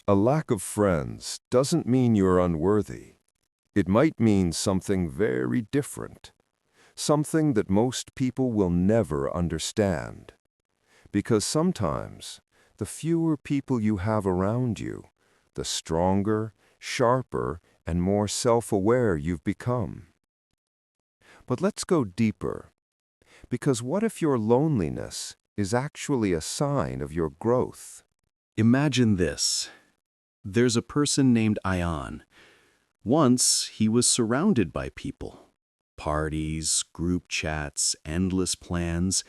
A lack of friends doesn't mean you're unworthy. It might mean something very different, something that most people will never understand. Because sometimes, the fewer people you have around you, the stronger, sharper, and more self-aware you've become. But let's go deeper. Because what if your loneliness is actually a sign of your growth? Imagine this. There's a person named Ion. Once, he was surrounded by people. Parties, group chats, endless plans.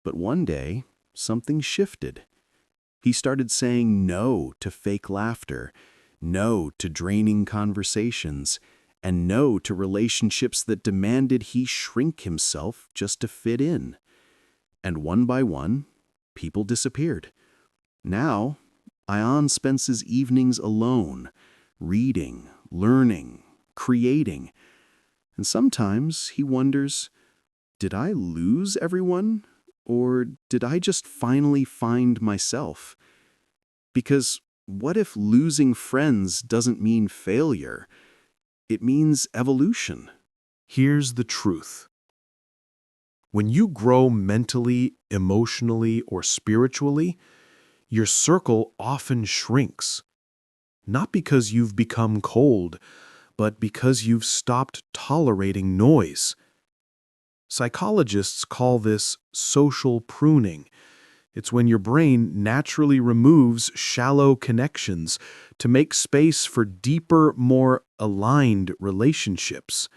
But one day, something shifted. He started saying no to fake laughter, no to draining conversations, and no to relationships that demanded he shrink himself just to fit in. And one by one, people disappeared. Now, Ion spends his evenings alone, reading, learning, creating. And sometimes he wonders, did I lose everyone? Or did I just finally find myself? Because what if losing friends doesn't mean failure? It means evolution. Here's the truth. When you grow mentally, emotionally, or spiritually, your circle often shrinks. Not because you've become cold, but because you've stopped tolerating noise. Psychologists call this social pruning. It's when your brain naturally removes shallow connections to make space for deeper, more aligned relationships.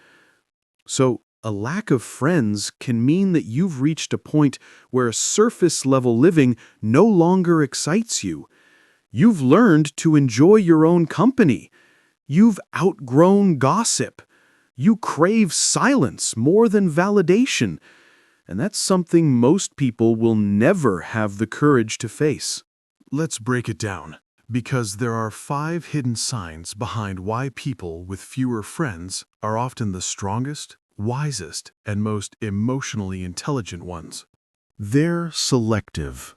So, a lack of friends can mean that you've reached a point where surface-level living no longer excites you. You've learned to enjoy your own company. You've outgrown gossip. You crave silence more than validation. And that's something most people will never have the courage to face. Let's break it down, because there are 5 hidden signs behind why people with fewer friends are often the strongest, wisest, and most emotionally intelligent ones. They're selective,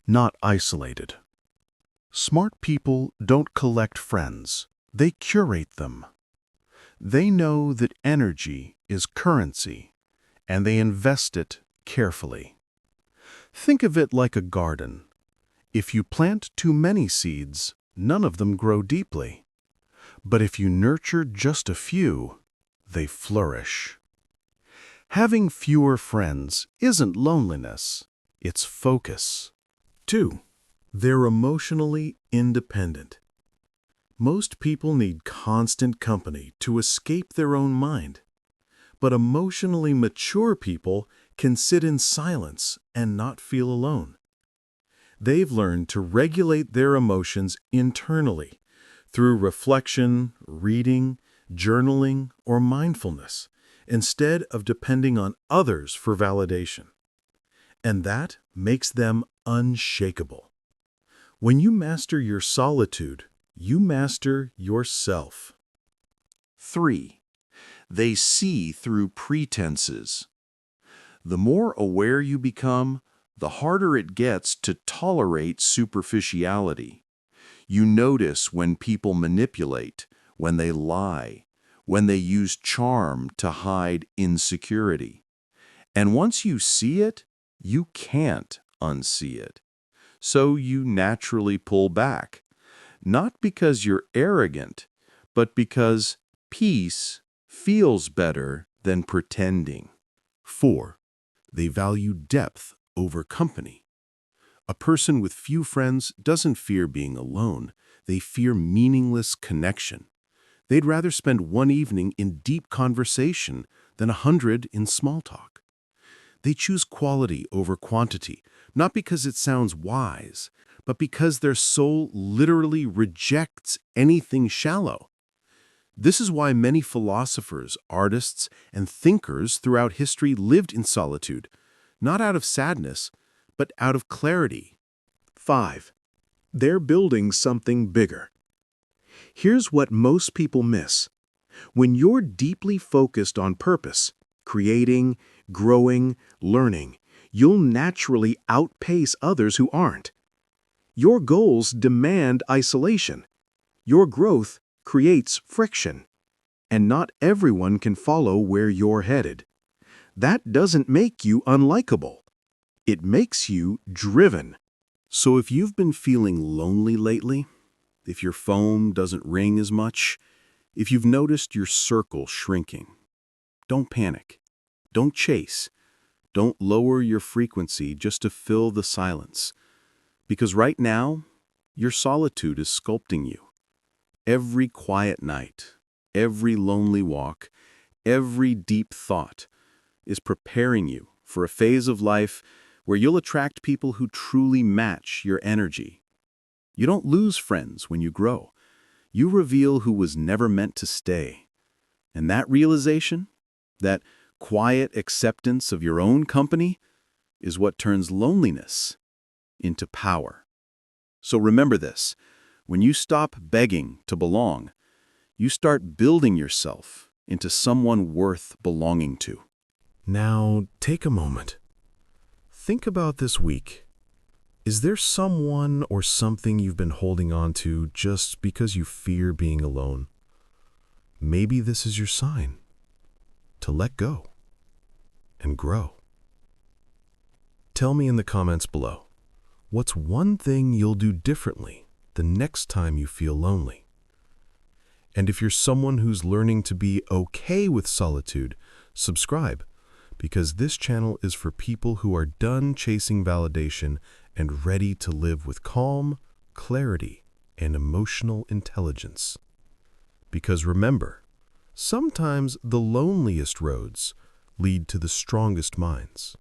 not isolated. Smart people don't collect friends. They curate them. They know that energy is currency, and they invest it carefully. Think of it like a garden. If you plant too many seeds, none of them grow deeply. But if you nurture just a few, they flourish. Having fewer friends isn't loneliness, it's focus. 2. They're emotionally independent. Most people need constant company to escape their own mind. But emotionally mature people can sit in silence and not feel alone. They've learned to regulate their emotions internally through reflection, reading, journaling, or mindfulness, instead of depending on others for validation. And that makes them unshakable. When you master your solitude, you master yourself. 3. They see through pretenses. The more aware you become, the harder it gets to tolerate superficiality. You notice when people manipulate, when they lie, when they use charm to hide insecurity. And once you see it, you can't unsee it. So you naturally pull back, not because you're arrogant, but because peace feels better than pretending. 4. They value depth over company. A person with few friends doesn't fear being alone. They fear meaningless connection. They'd rather spend one evening in deep conversation than 100 in small talk. They choose quality over quantity, not because it sounds wise, but because their soul literally rejects anything shallow. This is why many philosophers, artists, and thinkers throughout history lived in solitude, not out of sadness, but out of clarity. 5. They're building something bigger. Here's what most people miss. When you're deeply focused on purpose, creating, growing, learning, you'll naturally outpace others who aren't. Your goals demand isolation. Your growth creates friction. And not everyone can follow where you're headed. That doesn't make you unlikable. It makes you driven. So if you've been feeling lonely lately, if your phone doesn't ring as much, if you've noticed your circle shrinking, don't panic. Don't chase. Don't lower your frequency just to fill the silence. Because right now, your solitude is sculpting you. Every quiet night, every lonely walk, every deep thought is preparing you for a phase of life where you'll attract people who truly match your energy. You don't lose friends when you grow. You reveal who was never meant to stay. And that realization, that quiet acceptance of your own company, is what turns loneliness into power. So remember this, when you stop begging to belong, you start building yourself into someone worth belonging to. Now, take a moment. Think about this week. Is there someone or something you've been holding on to just because you fear being alone? Maybe this is your sign to let go and grow. Tell me in the comments below, what's one thing you'll do differently the next time you feel lonely? And if you're someone who's learning to be okay with solitude, subscribe, because this channel is for people who are done chasing validation and ready to live with calm, clarity, and emotional intelligence. Because remember, sometimes the loneliest roads lead to the strongest minds.